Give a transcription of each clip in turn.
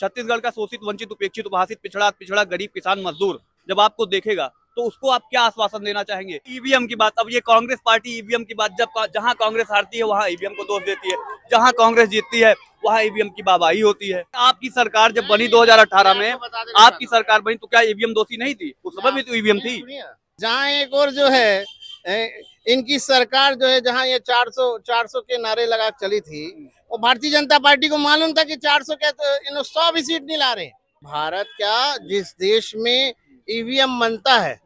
छत्तीसगढ़ का शोषित, वंचित, उपेक्षित, उपहासित, पिछड़ा गरीब, किसान, मजदूर जब आपको देखेगा तो उसको आप क्या आश्वासन देना चाहेंगे? ईवीएम की बात, अब ये कांग्रेस पार्टी ईवीएम की बात, जब जहां कांग्रेस हारती है वहां ईवीएम को दोष देती है, जहां कांग्रेस जीतती है वहां ईवीएम की वाहवाही होती है। आपकी सरकार जब बनी 2018 में, आपकी सरकार बनी तो क्या ईवीएम दोषी नहीं थी? उस समय भी तो ईवीएम थी। जहाँ एक और जो है इनकी सरकार जो है, जहाँ ये 400 के नारे लगा चली थी, वो भारतीय जनता पार्टी को मालूम था कि 400 के तो इन 100 भी सीट नहीं ला रहे। भारत क्या, जिस देश में ईवीएम बनता है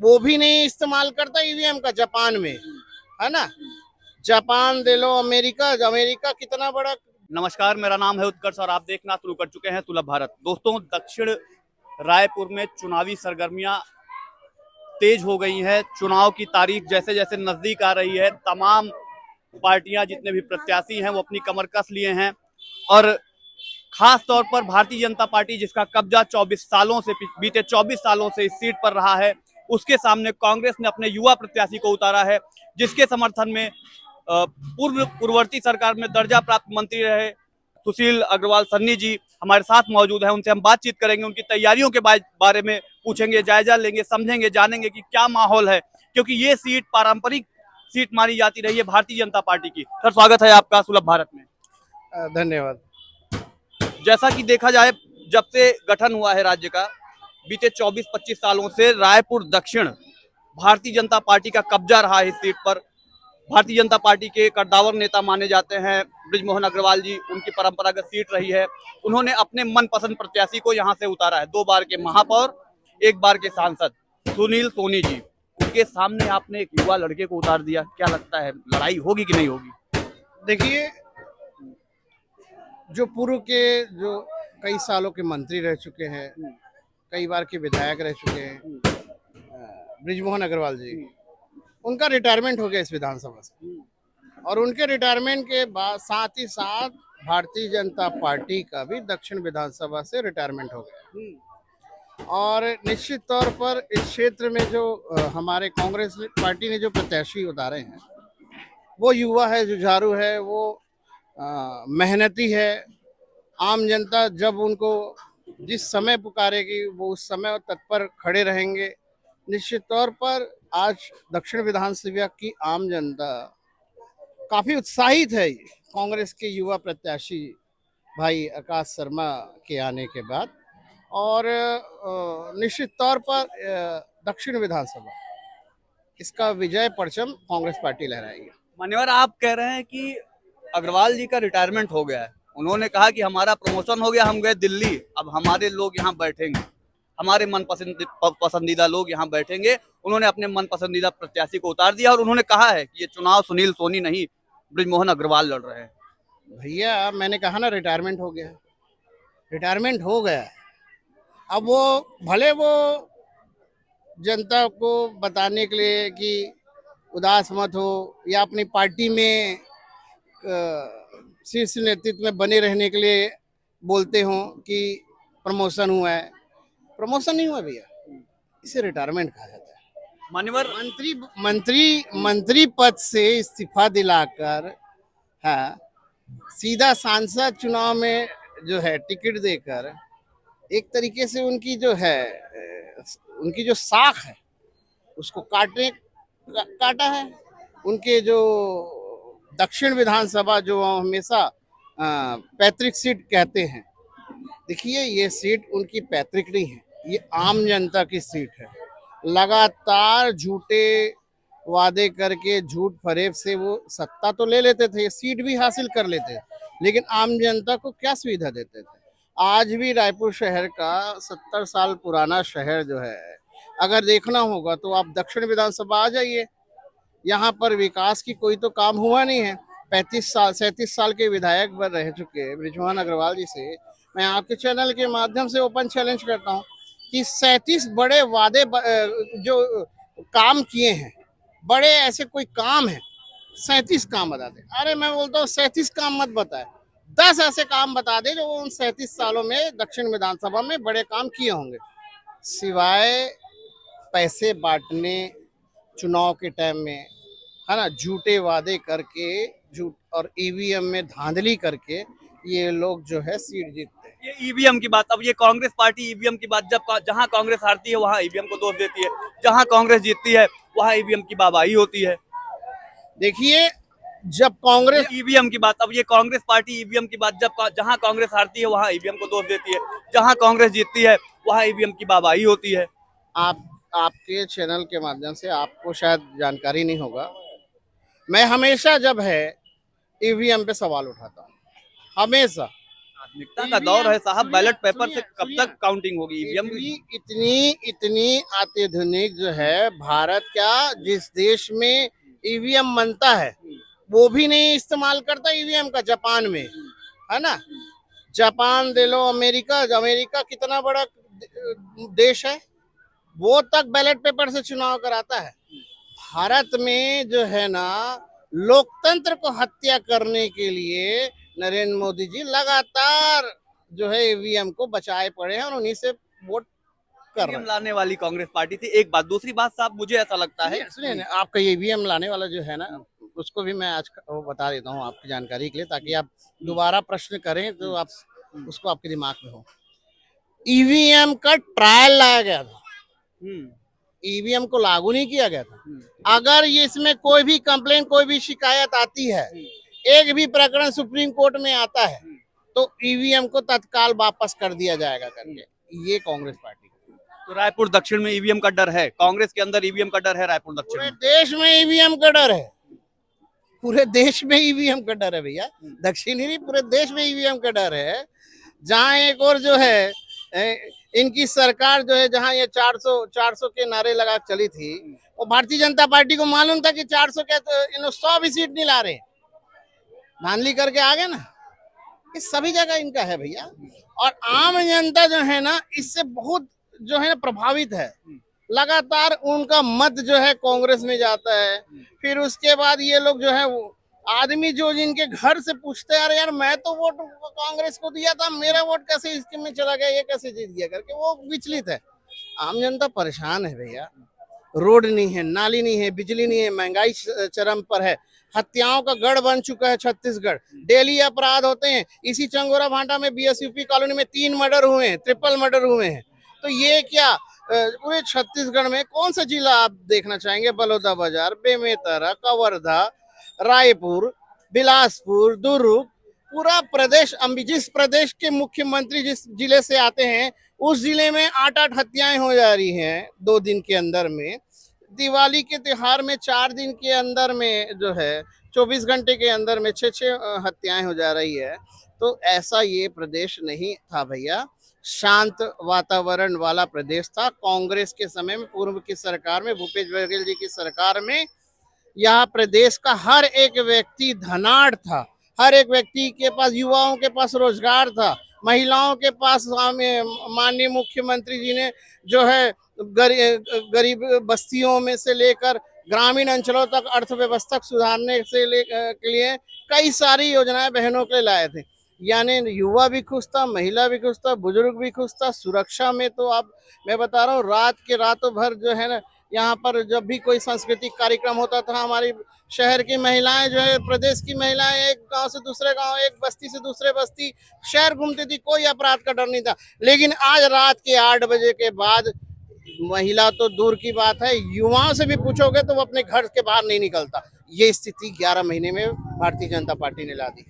वो भी नहीं इस्तेमाल करता ईवीएम का, जापान में, है ना। जापान दे लो, अमेरिका कितना बड़ा। नमस्कार, मेरा नाम है उत्कर्ष और आप देखना शुरू कर चुके हैं सुलभ भारत। दोस्तों, दक्षिण रायपुर में चुनावी सरगर्मियां तेज हो गई हैं। चुनाव की तारीख जैसे जैसे नजदीक आ रही है, तमाम पार्टियां, जितने भी प्रत्याशी हैं वो अपनी कमर कस लिए हैं और खास तौर पर भारतीय जनता पार्टी, जिसका कब्जा 24 सालों से, बीते 24 सालों से इस सीट पर रहा है, उसके सामने कांग्रेस ने अपने युवा प्रत्याशी को उतारा है, जिसके समर्थन में पूर्ववर्ती सरकार में दर्जा प्राप्त मंत्री रहे सुशील अग्रवाल सन्नी जी हमारे साथ मौजूद हैं। उनसे हम बातचीत करेंगे, उनकी तैयारियों के बारे में पूछेंगे, जायजा लेंगे, समझेंगे, जानेंगे कि क्या माहौल है, क्योंकि ये सीट पारंपरिक सीट मानी जाती रही है भारतीय जनता पार्टी की। सर, स्वागत है आपका सुलभ भारत में। धन्यवाद। जैसा कि देखा जाए, जब से गठन हुआ है राज्य का, बीते 24-25 सालों से रायपुर दक्षिण भारतीय जनता पार्टी का कब्जा रहा है। इस सीट पर भारतीय जनता पार्टी के कद्दावर नेता माने जाते हैं बृजमोहन अग्रवाल जी, उनकी परंपरागत सीट रही है। उन्होंने अपने मनपसंद प्रत्याशी को यहां से उतारा है, 2 बार के महापौर, 1 बार के सांसद सुनील सोनी जी। उनके सामने आपने एक युवा लड़के को उतार दिया, क्या लगता है लड़ाई होगी कि नहीं होगी? देखिए, जो पूर्व के जो कई सालों के मंत्री रह चुके हैं, कई बार के विधायक रह चुके हैं, बृजमोहन अग्रवाल जी, उनका रिटायरमेंट हो गया इस विधानसभा से, और उनके रिटायरमेंट के बाद साथ ही साथ भारतीय जनता पार्टी का भी दक्षिण विधानसभा से रिटायरमेंट हो गया। और निश्चित तौर पर इस क्षेत्र में जो हमारे कांग्रेस पार्टी ने जो प्रत्याशी उतारे हैं, वो युवा है, जुझारू है, वो मेहनती है। आम जनता जब उनको जिस समय पुकारेगी वो उस समय तत्पर खड़े रहेंगे। निश्चित तौर पर आज दक्षिण विधानसभा की आम जनता काफी उत्साहित है कांग्रेस के युवा प्रत्याशी भाई आकाश शर्मा के आने के बाद, और निश्चित तौर पर दक्षिण विधानसभा इसका विजय परचम कांग्रेस पार्टी लहराएगी। मान्यवर, आप कह रहे हैं कि अग्रवाल जी का रिटायरमेंट हो गया है। उन्होंने कहा कि हमारा प्रमोशन हो गया, हम गए दिल्ली, अब हमारे लोग यहाँ बैठेंगे, हमारे मन पसंदीदा लोग यहाँ बैठेंगे। उन्होंने अपने मन पसंदीदा प्रत्याशी को उतार दिया और उन्होंने कहा है कि ये चुनाव सुनील सोनी नहीं, बृजमोहन अग्रवाल लड़ रहे हैं। भैया, मैंने कहा ना, रिटायरमेंट हो गया, रिटायरमेंट हो गया। अब वो भले वो जनता को बताने के लिए कि उदास मत हो, या अपनी पार्टी में शीर्ष नेतृत्व में बने रहने के लिए बोलते हो कि प्रमोशन हुआ है। प्रमोशन नहीं हुआ भैया, इसे रिटायरमेंट कहा जाता है। मान्यवर, मंत्री पद से इस्तीफा दिलाकर, हाँ, सीधा सांसद चुनाव में जो है टिकट देकर, एक तरीके से उनकी जो है, उनकी जो साख है उसको काटा है। उनके जो दक्षिण विधानसभा जो हमेशा पैतृक सीट कहते हैं, देखिए ये सीट उनकी पैतृक नहीं है, ये आम जनता की सीट है। लगातार झूठे वादे करके, झूठ फरेब से वो सत्ता तो ले लेते थे, सीट भी हासिल कर लेते थे, लेकिन आम जनता को क्या सुविधा देते थे? आज भी रायपुर शहर का 70 साल पुराना शहर जो है, अगर देखना होगा तो आप दक्षिण विधानसभा आ जाइए, यहाँ पर विकास की कोई तो काम हुआ नहीं है। 37 साल के विधायक बन रह चुके बृजमोहन अग्रवाल जी से मैं आपके चैनल के माध्यम से ओपन चैलेंज करता हूँ कि 37 बड़े वादे जो काम किए हैं, बड़े ऐसे कोई काम है, 37 काम बता दे। अरे मैं बोलता हूँ 37 काम मत बताए, 10 ऐसे काम बता दे जो उन 37 सालों में दक्षिण विधानसभा में बड़े काम किए होंगे, सिवाय पैसे बांटने चुनाव के टाइम में, है ना, झूठे वादे करके, झूठ और ईवीएम में धांधली करके ये लोग जो है सीट जीतते हैं। ये ईवीएम की बात, अब ये कांग्रेस पार्टी ईवीएम की बात, जब जहां कांग्रेस हारती है वहां ईवीएम को दोष देती है, जहां कांग्रेस जीतती है वहां ईवीएम की वाहवाही होती है। देखिए, जब कांग्रेस ईवीएम की बात, अब ये कांग्रेस पार्टी ईवीएम की बात, जब जहां कांग्रेस हारती है वहां ईवीएम को दोष देती है, जहां कांग्रेस जीतती है वहां ईवीएम की वाहवाही होती है। आप आपके चैनल के माध्यम से आपको शायद जानकारी नहीं होगा, मैं हमेशा जब है ईवीएम पे सवाल उठाता हूँ, हमेशा। प्राथमिकता का दौर है साहब, बैलेट पेपर से कब सुनिए, तक काउंटिंग होगी ईवीएम की? इतनी इतनी अत्याधुनिक जो है भारत का, जिस देश में ईवीएम बनता है वो भी नहीं इस्तेमाल करता ईवीएम का, जापान में, है ना। जापान दे लो, अमेरिका, अमेरिका कितना बड़ा देश है, वो तक बैलेट पेपर से चुनाव कराता है। भारत में जो है ना, लोकतंत्र को हत्या करने के लिए नरेंद्र मोदी जी लगातार जो है ईवीएम को बचाए पड़े हैं और उन्हीं से वोट कर रहे ईवीएम हैं। लाने वाली कांग्रेस पार्टी थी, एक बात। दूसरी बात साहब, मुझे ऐसा लगता है, सुनिए ना, आपका ये ईवीएम लाने वाला जो है ना, उसको भी मैं आज वो बता देता हूँ आपकी जानकारी के लिए, ताकि आप दोबारा प्रश्न करें तो आप उसको आपके दिमाग में हो। ईवीएम का ट्रायल लाया गया था, ईवीएम को लागू नहीं किया गया था। अगर ये इसमें कोई भी कंप्लेन, कोई भी शिकायत आती है, एक भी प्रकरण सुप्रीम कोर्ट में आता है, तो ईवीएम को तत्काल वापस कर दिया जाएगा करके ये कांग्रेस पार्टी। तो रायपुर दक्षिण में ईवीएम का डर है, कांग्रेस के अंदर ईवीएम का डर है, रायपुर दक्षिण पूरे में। देश में ईवीएम का डर है, पूरे देश में ईवीएम का डर है भैया, दक्षिण ही नहीं, पूरे देश में ईवीएम का डर है। जहां एक और जो है इनकी सरकार जो है, जहां ये 400 के नारे लगा चली थी, वो भारतीय जनता पार्टी को मालूम था कि 400 के तो इन 100 भी सीट नहीं ला रहे, धांधली करके आ गए ना। ये सभी जगह इनका है भैया, और आम जनता जो है ना, इससे बहुत जो है ना प्रभावित है। लगातार उनका मत जो है कांग्रेस में जाता है। फिर उसके बाद ये लोग जो है, आदमी जो जिनके घर से पूछते हैं, अरे यार मैं तो वोट कांग्रेस को दिया था, मेरा वोट कैसे इसके में चला गया, ये कैसे जीत गया करके, वो विचलित है। आम जनता परेशान है भैया, रोड नहीं है, नाली नहीं है, बिजली नहीं है, महंगाई चरम पर है, हत्याओं का गढ़ बन चुका है छत्तीसगढ़, डेली अपराध होते हैं। इसी चंगोरा भाटा में बीएसयूपी कॉलोनी में 3 मर्डर हुए हैं, ट्रिपल मर्डर हुए हैं। तो ये क्या पूरे छत्तीसगढ़ में कौन सा जिला आप देखना चाहेंगे? बलौदाबाजार, बेमेतरा, कवर्धा, रायपुर, बिलासपुर, दुर्ग, पूरा प्रदेश, जिस प्रदेश के मुख्यमंत्री जिस जिले से आते हैं, उस जिले में 8-8 हत्याएं हो जा रही हैं 2 दिन के अंदर में। दिवाली के त्योहार में 4 दिन के अंदर में जो है 24 घंटे के अंदर में 6-6 हत्याएं हो जा रही है। तो ऐसा ये प्रदेश नहीं था भैया, शांत वातावरण वाला प्रदेश था कांग्रेस के समय में, पूर्व की सरकार में, भूपेश बघेल जी की सरकार में। यहाँ प्रदेश का हर एक व्यक्ति धनाढ़ था, हर एक व्यक्ति के पास, युवाओं के पास रोजगार था, महिलाओं के पास माननीय मुख्यमंत्री जी ने जो है गरीब बस्तियों में से लेकर ग्रामीण अंचलों तक अर्थव्यवस्था सुधारने के लिए कई सारी योजनाएं बहनों के लिए लाए थे। यानी युवा भी खुश था, महिला भी खुश था, बुजुर्ग भी खुश था। सुरक्षा में तो आप, मैं बता रहा हूँ, रात के रातों भर जो है ना, यहाँ पर जब भी कोई सांस्कृतिक कार्यक्रम होता था, हमारी शहर की महिलाएं जो है, प्रदेश की महिलाएं एक गांव से दूसरे गांव, एक बस्ती से दूसरे बस्ती शहर घूमती थी, कोई अपराध का डर नहीं था। लेकिन आज रात के 8 बजे के बाद महिला तो दूर की बात है, युवाओं से भी पूछोगे तो वो अपने घर के बाहर नहीं निकलता। ये स्थिति 11 महीने में भारतीय जनता पार्टी ने ला दी।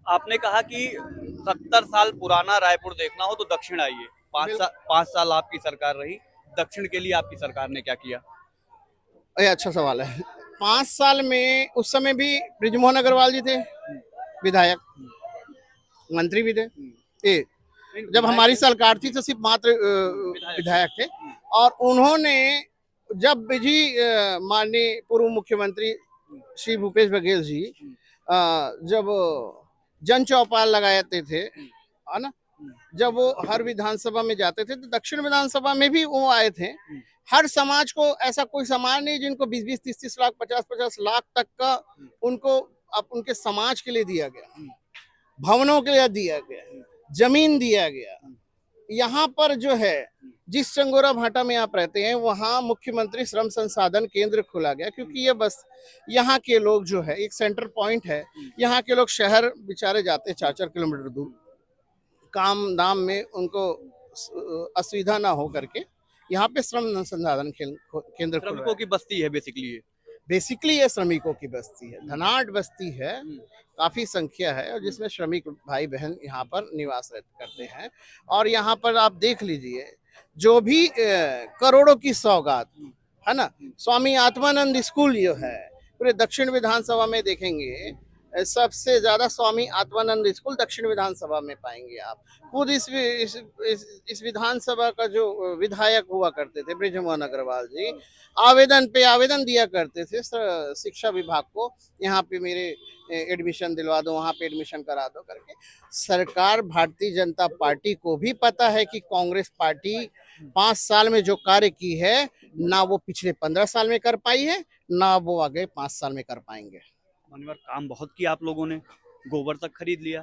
आपने कहा कि 70 साल पुराना रायपुर देखना हो तो दक्षिण आइए। 5 साल आपकी सरकार रही, दक्षिण के लिए आपकी सरकार ने क्या किया? ये अच्छा सवाल है। 5 साल में उस समय भी बृजमोहन अग्रवाल जी थे विधायक, मंत्री भी थे। जब हमारी सरकार थी तो सिर्फ मात्र विधायक थे, और उन्होंने जब भी माननीय पूर्व मुख्यमंत्री श्री भूपेश बघेल जी जब जन चौपाल लगाते थे, है ना, जब वो हर विधानसभा में जाते थे, तो दक्षिण विधानसभा में भी वो आए थे। हर समाज को, ऐसा कोई समाज नहीं जिनको 20-20, 30-30 लाख, 50-50 लाख तक का उनको उनके समाज के लिए दिया गया, भवनों के लिए दिया गया, जमीन दिया गया। यहाँ पर जो है, जिस चंगोरा भाटा में आप रहते हैं, वहाँ मुख्यमंत्री श्रम संसाधन केंद्र खोला गया, क्योंकि ये बस यहाँ के लोग जो है, एक सेंटर पॉइंट है। यहाँ के लोग शहर बेचारे जाते हैं 4-4 किलोमीटर दूर, काम दाम में उनको असुविधा ना हो करके यहाँ पे श्रम संसाधन केंद्र खुल रहा श्रमिकों है। की बस्ती है बेसिकली ये। बेसिकली ये श्रमिकों की बस्ती है, धनाढ़ बस्ती है, काफी संख्या है और जिसमें श्रमिक भाई बहन यहाँ पर निवास करते हैं। और यहाँ पर आप देख लीजिए जो भी करोड़ों की सौगात है ना, स्वामी आत्मानंद स्कूल जो है पूरे दक्षिण विधानसभा में देखेंगे, सबसे ज्यादा स्वामी आत्मानंद स्कूल दक्षिण विधानसभा में पाएंगे आप। खुद इस विधानसभा का जो विधायक हुआ करते थे बृजमोहन अग्रवाल जी, आवेदन पे आवेदन दिया करते थे शिक्षा विभाग को, यहाँ पे मेरे एडमिशन दिलवा दो, वहाँ पे एडमिशन करा दो करके। सरकार भारतीय जनता पार्टी को भी पता है कि कांग्रेस पार्टी 5 साल में जो कार्य की है ना वो पिछले 15 साल में कर पाई है, ना वो आगे 5 साल में कर पाएंगे। मान्यवर, काम बहुत किया आप लोगों ने, गोबर तक खरीद लिया।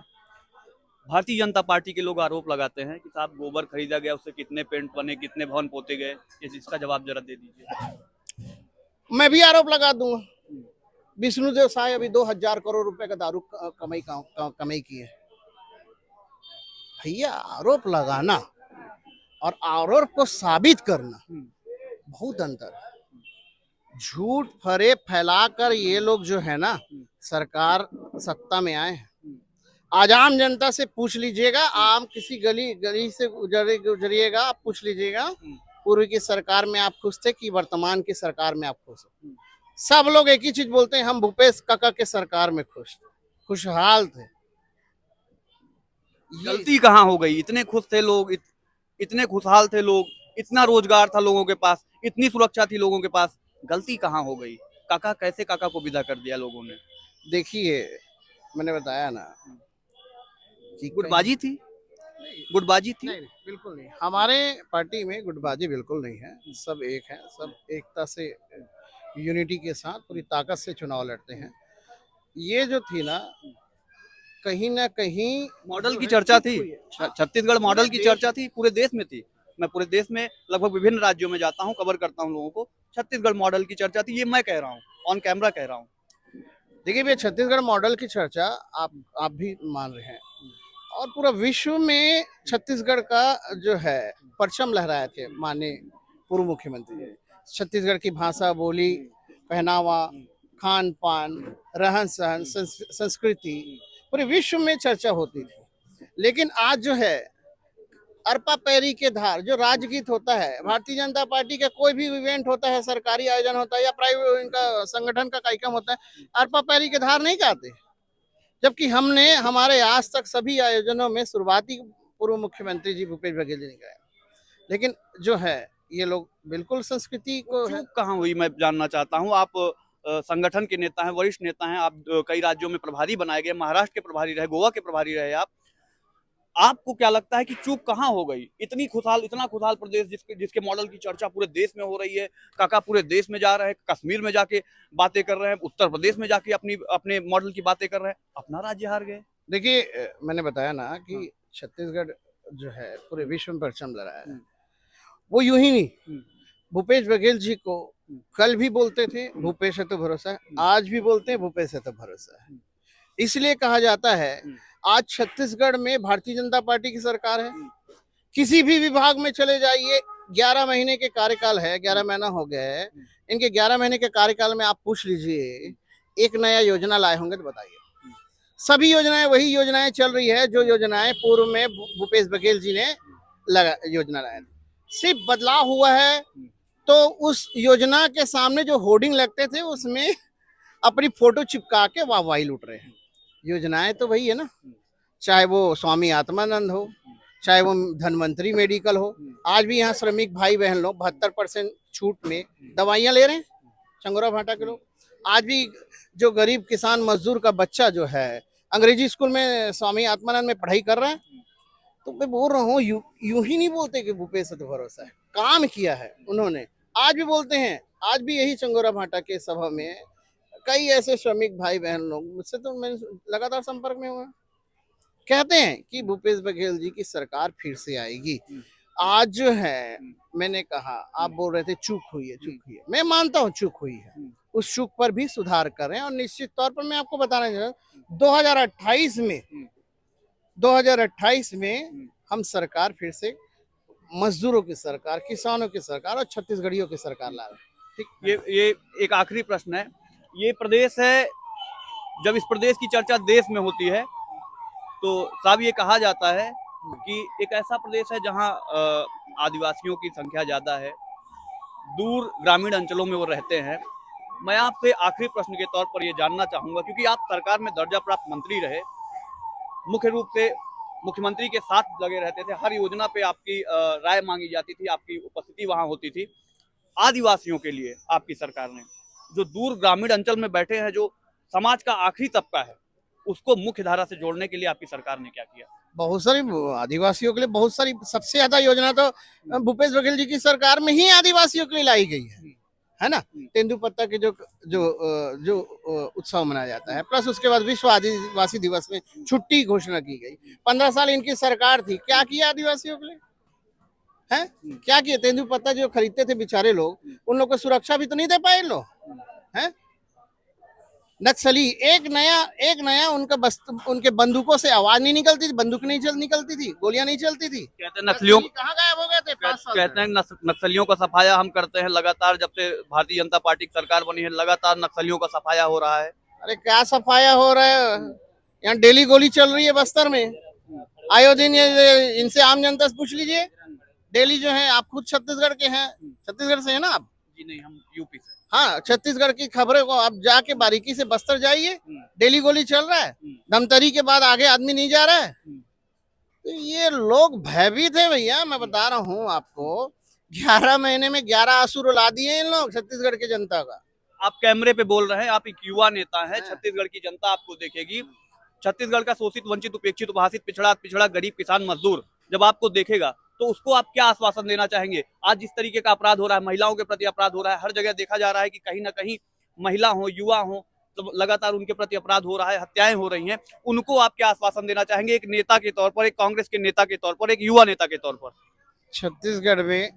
भारतीय जनता पार्टी के लोग आरोप लगाते हैं कि साहब गोबर खरीदा गया, उससे कितने पेंट बने, कितने भवन पोते गए, इसका जवाब जरा दे दीजिए। मैं भी आरोप लगा दूंगा। विष्णुदेव साय अभी 2000 करोड़ रुपए का दारू कमाई की है। भैया, आरोप लगाना और आरोप को साबित करना बहुत अंतर है। झूठ फरेब फैलाकर ये लोग जो है ना सरकार सत्ता में आए हैं। आज आम जनता से पूछ लीजिएगा, आम किसी गली से गुजरिएगा, आप पूछ लीजिएगा पूर्व की सरकार में आप खुश थे कि वर्तमान की सरकार में आप खुश हो। सब लोग एक ही चीज बोलते हैं, हम भूपेश काका के सरकार में खुश थे, खुशहाल थे। गलती कहाँ हो गई? इतने खुश थे लोग, इतने खुशहाल थे लोग, इतना रोजगार था लोगों के पास, इतनी सुरक्षा थी लोगों के पास, गलती कहाँ हो गई? काका को विदा कर दिया लोगों ने। देखिए, मैंने बताया ना कि गुटबाजी थी, गुटबाजी थी। नहीं, बिल्कुल नहीं। हमारे पार्टी में गुटबाजी बिल्कुल नहीं है, सब एक है, सब एकता से यूनिटी के साथ पूरी ताकत से चुनाव लड़ते हैं। ये जो थी ना कहीं मॉडल की चर्चा थी, छत्तीसगढ़ मॉडल की चर्चा थी, पूरे देश में थी। मैं पूरे देश में लगभग विभिन्न राज्यों में जाता हूँ, कवर करता हूँ लोगों को। छत्तीसगढ़ मॉडल की चर्चा थी, ये मैं कह रहा हूँ, ऑन कैमरा कह रहा हूँ। देखिए भैया, छत्तीसगढ़ मॉडल की चर्चा आप भी मान रहे हैं और पूरा विश्व में छत्तीसगढ़ का जो है परचम लहराए थे माननीय पूर्व मुख्यमंत्री जी। छत्तीसगढ़ की भाषा, बोली, पहनावा, खान पान, रहन सहन, संस्कृति पूरे विश्व में चर्चा होती थी। लेकिन आज जो है अरपा पैरी के धार जो राजगीत होता है, भारतीय जनता पार्टी का कोई भी इवेंट होता है, सरकारी आयोजन होता है या प्राइवेट इनका संगठन का कार्यक्रम होता है, अरपा पैरी के धार नहीं गाते। जबकि हमने हमारे आज तक सभी आयोजनों में शुरुआती पूर्व मुख्यमंत्री जी भूपेश बघेल जी ने गाया। लेकिन जो है ये लोग बिल्कुल संस्कृति को चूक कहाँ हुई मैं जानना चाहता हूँ। आप संगठन के नेता हैं, वरिष्ठ नेता हैं, आप कई राज्यों में प्रभारी बनाए गए, महाराष्ट्र के प्रभारी रहे, गोवा के प्रभारी रहे आपको क्या लगता है कि चूक कहाँ हो गई? इतना खुशहाल प्रदेश जिसके मॉडल की चर्चा पूरे देश में हो रही है, काका पूरे देश में जा रहे हैं, कश्मीर में जाके बातें कर रहे हैं, उत्तर प्रदेश में जाके अपने मॉडल की बातें कर रहे हैं, अपना राज्य हार गए। देखिए, मैंने बताया ना कि छत्तीसगढ़ जो है पूरे विश्व में परचम लहराया है। वो यूं ही नहीं, भूपेश बघेल जी को कल भी बोलते थे भूपेश है तो भरोसा है, आज भी बोलते हैं भूपेश है तो भरोसा है। इसलिए कहा जाता है आज छत्तीसगढ़ में भारतीय जनता पार्टी की सरकार है। किसी भी विभाग में चले जाइए, 11 महीने के कार्यकाल है, 11 महीना हो गया है। इनके 11 महीने के कार्यकाल में आप पूछ लीजिए एक नया योजना लाए होंगे तो बताइए। सभी योजनाएं वही योजनाएं चल रही है जो योजनाएं पूर्व में भूपेश बघेल जी ने योजना लाया। सिर्फ बदलाव हुआ है तो उस योजना के सामने जो होर्डिंग लगते थे उसमें अपनी फोटो चिपका के वाहवाही लूट रहे हैं। योजनाएं तो वही है ना, चाहे वो स्वामी आत्मानंद हो, चाहे वो धनवंतरी मेडिकल हो। आज भी यहाँ श्रमिक भाई बहन लोग 72% छूट में दवाइयाँ ले रहे हैं, चंगोरा भाटा के लोग। आज भी जो गरीब किसान मजदूर का बच्चा जो है अंग्रेजी स्कूल में स्वामी आत्मानंद में पढ़ाई कर रहा है। तो मैं बोल रहा हूँ यूं ही नहीं बोलते कि भूपेश तो भरोसा है, काम किया है उन्होंने। आज भी बोलते हैं, आज भी यही चंगोरा भाटा के सभा में कई ऐसे श्रमिक भाई बहन लोग, मुझसे तो मैं लगातार संपर्क में हुआ, कहते हैं कि भूपेश बघेल जी की सरकार फिर से आएगी। आज जो है मैंने कहा, आप बोल रहे थे चूक हुई है, मैं मानता हूँ चूक हुई है, उस चूक पर भी सुधार कर रहे हैं। और निश्चित तौर पर मैं आपको बताना चाहता हूँ 2028 में 2028 में हम सरकार फिर से मजदूरों की सरकार, किसानों की सरकार और छत्तीसगढ़ियों की सरकार ला रहे हैं। ठीक, ये एक आखिरी प्रश्न है। ये प्रदेश है, जब इस प्रदेश की चर्चा देश में होती है तो साहब ये कहा जाता है कि एक ऐसा प्रदेश है जहां आदिवासियों की संख्या ज्यादा है, दूर ग्रामीण अंचलों में वो रहते हैं। मैं आपसे आखिरी प्रश्न के तौर पर ये जानना चाहूंगा, क्योंकि आप सरकार में दर्जा प्राप्त मंत्री रहे, मुख्य रूप से मुख्यमंत्री के साथ लगे रहते थे, हर योजना पे आपकी राय मांगी जाती थी, आपकी उपस्थिति वहां होती थी। आदिवासियों के लिए आपकी सरकार ने, जो दूर ग्रामीण अंचल में बैठे हैं, जो समाज का आखिरी तबका है, उसको मुख्य धारा से जोड़ने के लिए आपकी सरकार ने क्या किया? बहुत सारी आदिवासियों के लिए बहुत सारी, सबसे ज्यादा योजना तो भूपेश बघेल जी की सरकार में ही आदिवासियों के लिए लाई गई है ना। तेंदुपत्ता के जो उत्सव मनाया जाता है, प्लस उसके बाद विश्व आदिवासी दिवस में छुट्टी घोषणा की गई। 15 साल इनकी सरकार थी, क्या किया आदिवासियों के लिए है? क्या किया? तेंदुपत्ता जो खरीदते थे बेचारे लोग, उन लोग को सुरक्षा भी तो नहीं दे पाए लोग हैं। नक्सली एक नया उनके बंदूकों से आवाज नहीं निकलती थी, बंदूक नहीं निकलती थी, गोलियां नहीं चलती थी। कहते हैं नक्सलियों, कहाँ गायब हो गए थे? 5 साल कहते हैं नक्सलियों का सफाया हम करते हैं लगातार, जब से भारतीय जनता पार्टी की सरकार बनी है लगातार नक्सलियों का सफाया हो रहा है। अरे क्या सफाया हो रहा है? यहाँ डेली गोली चल रही है बस्तर में, आयो दिन। ये इनसे आम जनता से पूछ लीजिए, डेली जो है। आप खुद छत्तीसगढ़ के हैं, छत्तीसगढ़ से है ना आप? जी नहीं, हम यूपी से। हाँ, छत्तीसगढ़ की खबरों को आप जाके बारीकी से बस्तर जाइए, डेली गोली चल रहा है, धमतरी के बाद आगे आदमी नहीं जा रहा है। तो ये लोग भयभीत है भैया, मैं बता रहा हूँ आपको। 11 महीने में 11 आंसू रुला दिए इन लोग छत्तीसगढ़ की जनता का। आप कैमरे पे बोल रहे हैं, आप एक युवा नेता हैं, छत्तीसगढ़ की जनता आपको देखेगी, छत्तीसगढ़ का शोषित, वंचित, उपेक्षित, उपहासित, पिछड़ा गरीब, किसान, मजदूर जब आपको देखेगा तो उसको आप क्या आश्वासन देना चाहेंगे? आज जिस तरीके का अपराध हो रहा है, महिलाओं के प्रति अपराध हो रहा है, हर जगह देखा जा रहा है कि कहीं ना कहीं महिला हो, युवा हो, तो लगातार उनके प्रति अपराध हो रहा है, हत्याएं हो रही हैं, उनको आप क्या आश्वासन देना चाहेंगे एक नेता के तौर पर, एक कांग्रेस के नेता के तौर पर, एक युवा नेता के तौर पर? छत्तीसगढ़ में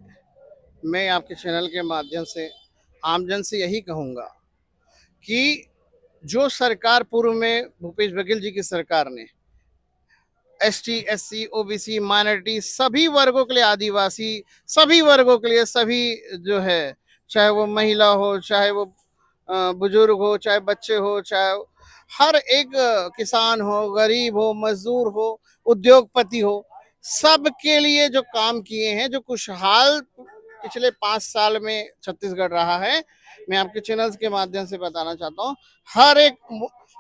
मैं आपके चैनल के माध्यम से आमजन से यही कहूंगा कि जो सरकार पूर्व में भूपेश बघेल जी की सरकार ने एसटी, एससी, ओबीसी, माइनॉरिटी सभी वर्गों के लिए, आदिवासी सभी वर्गों के लिए, सभी जो है, चाहे वो महिला हो, चाहे वो बुजुर्ग हो, चाहे बच्चे हो, चाहे हर एक किसान हो, गरीब हो, मजदूर हो, उद्योगपति हो, सबके लिए जो काम किए हैं, जो खुशहाल पिछले 5 साल में छत्तीसगढ़ रहा है, मैं आपके चैनल्स के माध्यम से बताना चाहता हूँ।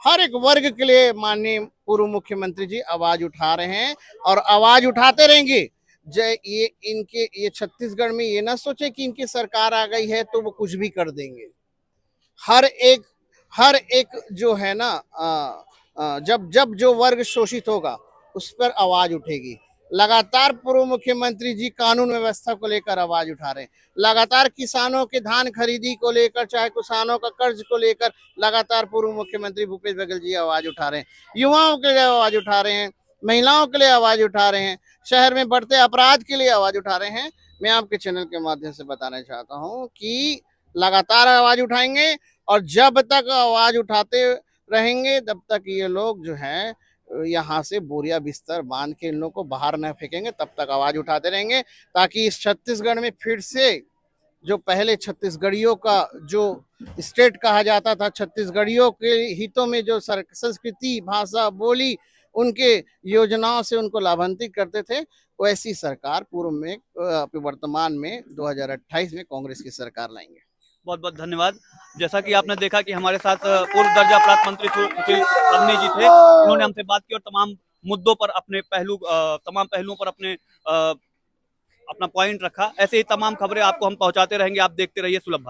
हर एक वर्ग के लिए माननीय पूर्व मुख्यमंत्री जी आवाज उठा रहे हैं और आवाज उठाते रहेंगे। ये छत्तीसगढ़ में ये ना सोचे कि इनकी सरकार आ गई है तो वो कुछ भी कर देंगे। हर एक जो है ना, जब जो वर्ग शोषित होगा उस पर आवाज उठेगी। लगातार पूर्व मुख्यमंत्री जी कानून व्यवस्था को लेकर आवाज उठा रहे हैं, लगातार किसानों के धान खरीदी को लेकर, चाहे किसानों का कर्ज को लेकर लगातार पूर्व मुख्यमंत्री भूपेश बघेल जी आवाज उठा रहे हैं, युवाओं के लिए आवाज उठा रहे हैं, महिलाओं के लिए आवाज उठा रहे हैं, शहर में बढ़ते अपराध के लिए आवाज उठा रहे हैं। मैं आपके चैनल के माध्यम से बताना चाहता हूँ कि लगातार आवाज उठाएंगे और जब तक आवाज उठाते रहेंगे तब तक ये लोग जो है यहाँ से बोरिया बिस्तर बांध के इन लोग को बाहर न फेंकेंगे, तब तक आवाज उठाते रहेंगे, ताकि इस छत्तीसगढ़ में फिर से जो पहले छत्तीसगढ़ियों का जो स्टेट कहा जाता था, छत्तीसगढ़ियों के हितों में जो संस्कृति, भाषा, बोली, उनके योजनाओं से उनको लाभान्वित करते थे, वैसी सरकार पूर्व में वर्तमान में 2028 में कांग्रेस की सरकार लाएंगे। बहुत बहुत धन्यवाद। जैसा कि आपने देखा कि हमारे साथ पूर्व दर्जा प्राप्त मंत्री सुशील सबनी जी थे, उन्होंने हमसे बात की और तमाम मुद्दों पर अपने तमाम पहलुओं पर अपना पॉइंट रखा। ऐसे ही तमाम खबरें आपको हम पहुंचाते रहेंगे, आप देखते रहिए सुलभ भारत।